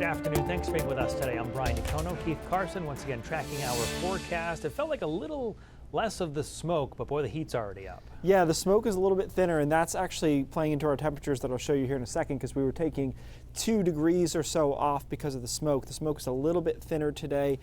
afternoon. Thanks for being with us today. I'm Brian Econo. Keith Carson once again tracking our forecast. It felt like a little less of the smoke, but boy, the heat's already up. Yeah, the smoke is a little bit thinner, and that's actually playing into our temperatures that I'll show you here in a second, because we were taking 2 degrees or so off because of the smoke. The smoke is a little bit thinner today.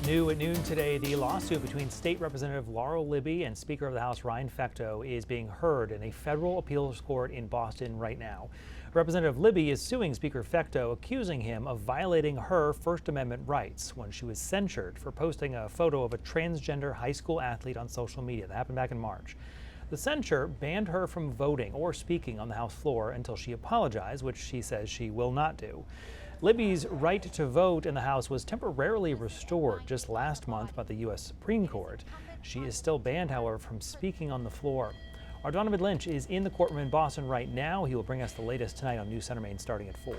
New at noon today, the lawsuit between State Representative Laurel Libby and Speaker of the House Ryan Fecteau is being heard in a federal appeals court in Boston right now. Representative Libby is suing Speaker Fecteau, accusing him of violating her First Amendment rights when she was censured for posting a photo of a transgender high school athlete on social media. That happened back in March. The censure banned her from voting or speaking on the House floor until she apologized, which she says she will not do. Libby's right to vote in the House was temporarily restored just last month by the U.S. Supreme Court. She is still banned, however, from speaking on the floor. Our Donovan Lynch is in the courtroom in Boston right now. He will bring us the latest tonight on News Center Maine starting at 4.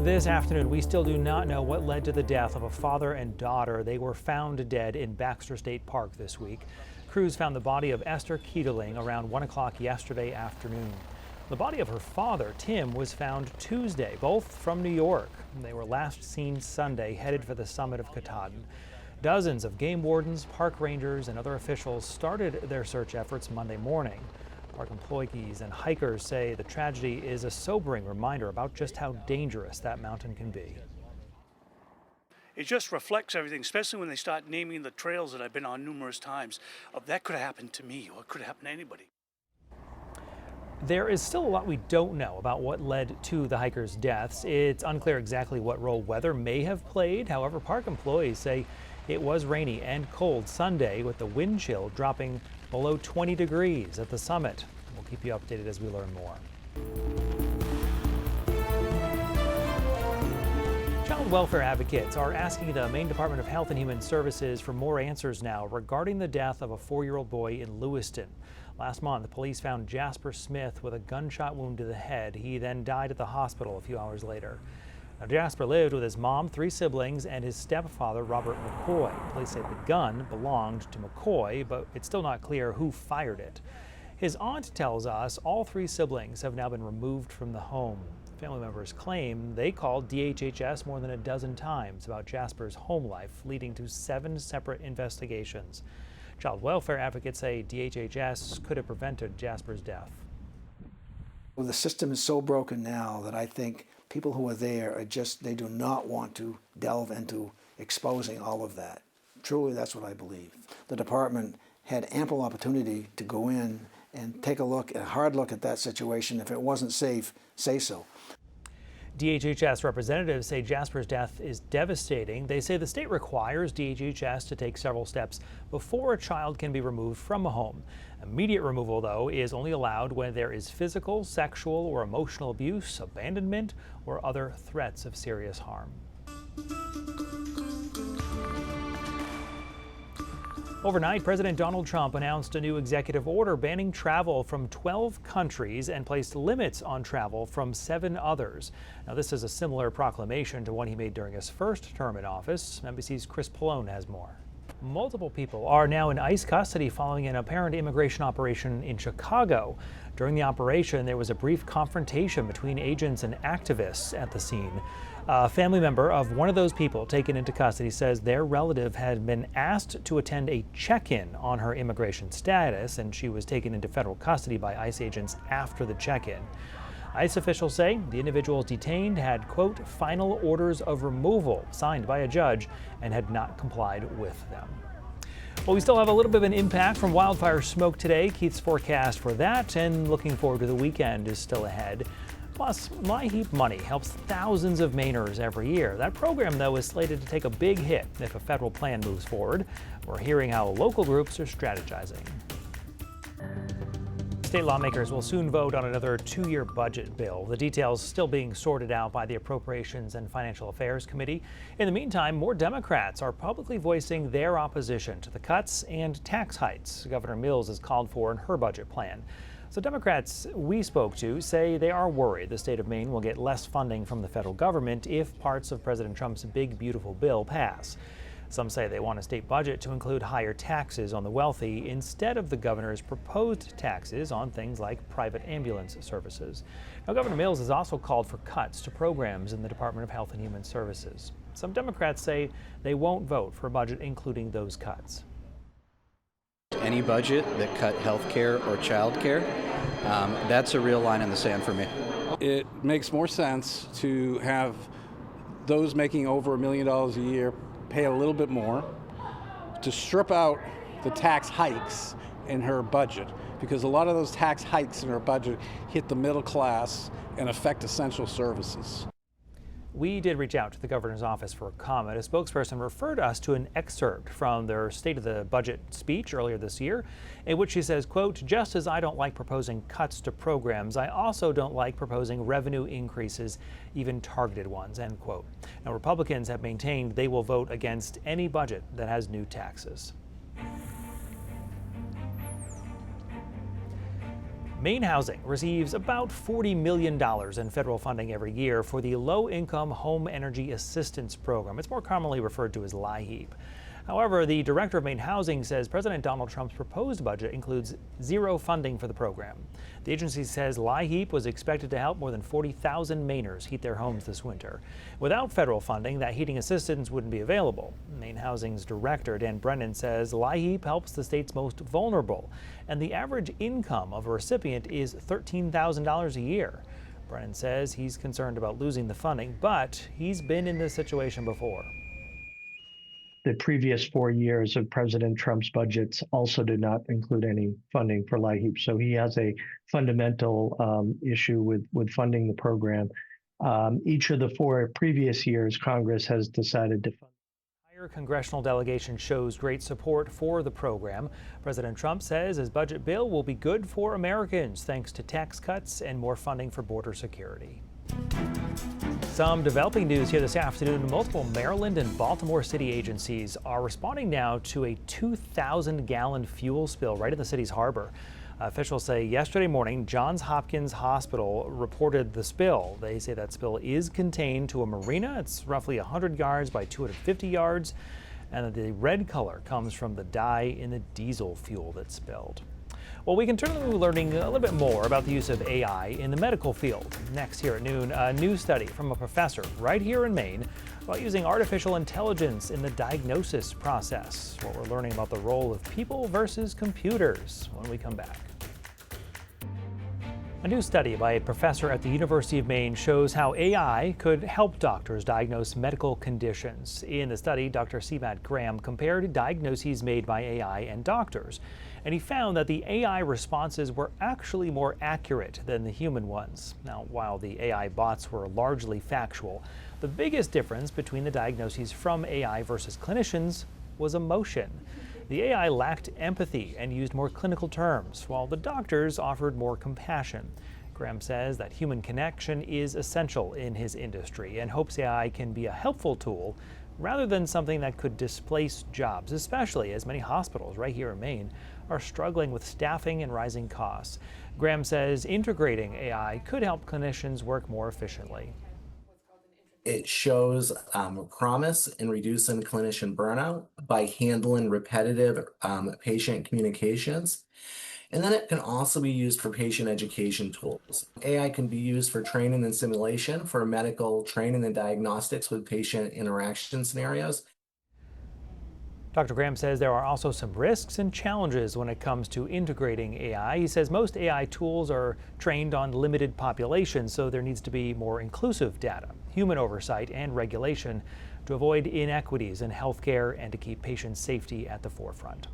This afternoon, we still do not know what led to the death of a father and daughter. They were found dead in Baxter State Park this week. Crews found the body of Esther Keeteling around 1 o'clock yesterday afternoon. The body of her father, Tim, was found Tuesday, both from New York. They were last seen Sunday, headed for the summit of Katahdin. Dozens of game wardens, park rangers, and other officials started their search efforts Monday morning. Park employees and hikers say the tragedy is a sobering reminder about just how dangerous that mountain can be. It just reflects everything, especially when they start naming the trails that I've been on numerous times. That could have happened to me, or it could have happened to anybody. There is still a lot we don't know about what led to the hikers' deaths. It's unclear exactly what role weather may have played. However, park employees say it was rainy and cold Sunday, with the wind chill dropping below 20 degrees at the summit. We'll keep you updated as we learn more. Child welfare advocates are asking the Maine Department of Health and Human Services for more answers now regarding the death of a 4-year-old boy in Lewiston. Last month, police found Jasper Smith with a gunshot wound to the head. He then died at the hospital a few hours later. Now, Jasper lived with his mom, 3 siblings, and his stepfather, Robert McCoy. Police say the gun belonged to McCoy, but it's still not clear who fired it. His aunt tells us all 3 siblings have now been removed from the home. Family members claim they called DHHS more than a dozen times about Jasper's home life, leading to 7 separate investigations. Child welfare advocates say DHHS could have prevented Jasper's death. Well, the system is so broken now that I think people who are there are they do not want to delve into exposing all of that. Truly, that's what I believe. The department had ample opportunity to go in and take a hard look at that situation. If it wasn't safe, say so. DHHS representatives say Jasper's death is devastating. They say the state requires DHHS to take several steps before a child can be removed from a home. Immediate removal, though, is only allowed when there is physical, sexual, or emotional abuse, abandonment, or other threats of serious harm. Overnight, President Donald Trump announced a new executive order banning travel from 12 countries and placed limits on travel from 7 others. Now, this is a similar proclamation to one he made during his first term in office. NBC's Chris Pallone has more. Multiple people are now in ICE custody following an apparent immigration operation in Chicago. During the operation, there was a brief confrontation between agents and activists at the scene. A family member of one of those people taken into custody says their relative had been asked to attend a check-in on her immigration status, and she was taken into federal custody by ICE agents after the check-in. ICE officials say the individuals detained had, quote, final orders of removal signed by a judge and had not complied with them. Well, we still have a little bit of an impact from wildfire smoke today. Keith's forecast for that and looking forward to the weekend is still ahead. Plus, My Heap Money helps thousands of Mainers every year. That program, though, is slated to take a big hit if a federal plan moves forward. We're hearing how local groups are strategizing. State lawmakers will soon vote on another 2-year budget bill. The details still being sorted out by the Appropriations and Financial Affairs Committee. In the meantime, more Democrats are publicly voicing their opposition to the cuts and tax hikes Governor Mills has called for in her budget plan. So Democrats we spoke to say they are worried the state of Maine will get less funding from the federal government if parts of President Trump's big, beautiful bill pass. Some say they want a state budget to include higher taxes on the wealthy instead of the governor's proposed taxes on things like private ambulance services. Now, Governor Mills has also called for cuts to programs in the Department of Health and Human Services. Some Democrats say they won't vote for a budget including those cuts. Any budget that cut health care or child care, that's a real line in the sand for me. It makes more sense to have those making over $1 million a year pay a little bit more, to strip out the tax hikes in her budget, because a lot of those tax hikes in her budget hit the middle class and affect essential services. We did reach out to the governor's office for a comment. A spokesperson referred us to an excerpt from their State of the Budget speech earlier this year, in which she says, quote, "Just as I don't like proposing cuts to programs, I also don't like proposing revenue increases, even targeted ones," end quote. Now, Republicans have maintained they will vote against any budget that has new taxes. Maine Housing receives about $40 million in federal funding every year for the Low-Income Home Energy Assistance Program. It's more commonly referred to as LIHEAP. However, the director of Maine Housing says President Donald Trump's proposed budget includes zero funding for the program. The agency says LIHEAP was expected to help more than 40,000 Mainers heat their homes this winter. Without federal funding, that heating assistance wouldn't be available. Maine Housing's director, Dan Brennan, says LIHEAP helps the state's most vulnerable, and the average income of a recipient is $13,000 a year. Brennan says he's concerned about losing the funding, but he's been in this situation before. The previous 4 years of President Trump's budgets also did not include any funding for LIHEAP. So he has a fundamental issue with funding the program. Each of the 4 previous years, Congress has decided to fund. Higher congressional delegation shows great support for the program. President Trump says his budget bill will be good for Americans thanks to tax cuts and more funding for border security. Some developing news here this afternoon. Multiple Maryland and Baltimore city agencies are responding now to a 2,000-gallon fuel spill right in the city's harbor. Officials say yesterday morning, Johns Hopkins Hospital reported the spill. They say that spill is contained to a marina. It's roughly 100 yards by 250 yards, and that the red color comes from the dye in the diesel fuel that spilled. Well, we can turn to learning a little bit more about the use of AI in the medical field. Next here at noon, a new study from a professor right here in Maine about using artificial intelligence in the diagnosis process. What we're learning about the role of people versus computers when we come back. A new study by a professor at the University of Maine shows how AI could help doctors diagnose medical conditions. In the study, Dr. C. Graham compared diagnoses made by AI and doctors, and he found that the AI responses were actually more accurate than the human ones. Now, while the AI bots were largely factual, the biggest difference between the diagnoses from AI versus clinicians was emotion. The AI lacked empathy and used more clinical terms, while the doctors offered more compassion. Graham says that human connection is essential in his industry and hopes AI can be a helpful tool rather than something that could displace jobs, especially as many hospitals right here in Maine are struggling with staffing and rising costs. Graham says integrating AI could help clinicians work more efficiently. It shows promise in reducing clinician burnout by handling repetitive patient communications. And then it can also be used for patient education tools. AI can be used for training and simulation for medical training and diagnostics with patient interaction scenarios. Dr. Graham says there are also some risks and challenges when it comes to integrating AI. He says most AI tools are trained on limited populations, so there needs to be more inclusive data, human oversight, and regulation to avoid inequities in healthcare and to keep patient safety at the forefront.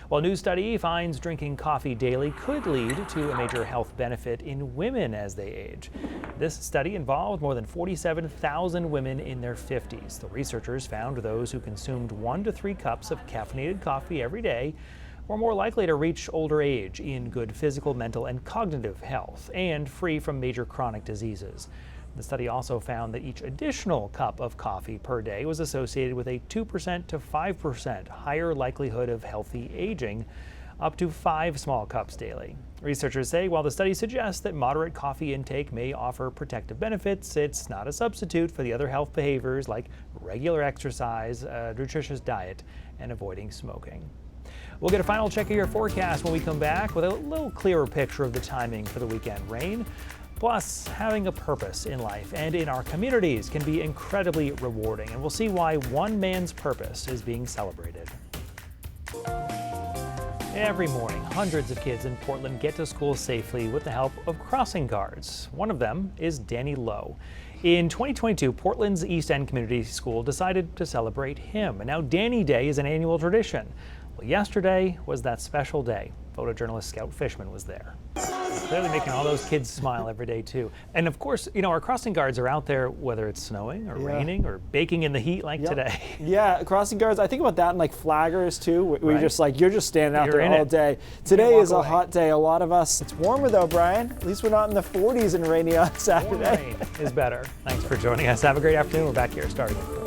Well, a new study finds drinking coffee daily could lead to a major health benefit in women as they age. This study involved more than 47,000 women in their 50s. The researchers found those who consumed 1 to 3 cups of caffeinated coffee every day were more likely to reach older age in good physical, mental, and cognitive health and free from major chronic diseases. The study also found that each additional cup of coffee per day was associated with a 2% to 5% higher likelihood of healthy aging. up to 5 small cups daily. Researchers say while the study suggests that moderate coffee intake may offer protective benefits, it's not a substitute for the other health behaviors like regular exercise, a nutritious diet, and avoiding smoking. We'll get a final check of your forecast when we come back with a little clearer picture of the timing for the weekend rain. Plus, having a purpose in life and in our communities can be incredibly rewarding, and we'll see why one man's purpose is being celebrated. Every morning, hundreds of kids in Portland get to school safely with the help of crossing guards. One of them is Danny Lowe. In 2022, Portland's East End Community School decided to celebrate him, and now Danny Day is an annual tradition. Well, yesterday was that special day. Photojournalist Scout Fishman was there. Clearly making all those kids smile every day too. And of course, you know, our crossing guards are out there whether it's snowing or raining or baking in the heat like today. Yeah, crossing guards, I think about that in like flaggers too. We Right. just like, you're just standing out You're there in all it. day. Today is a hot day. A lot of us, it's warmer though, Brian. At least we're not in the 40s and rainy on More Saturday. rain is better. Thanks for joining us. Have a great afternoon. We're back here starting at 4.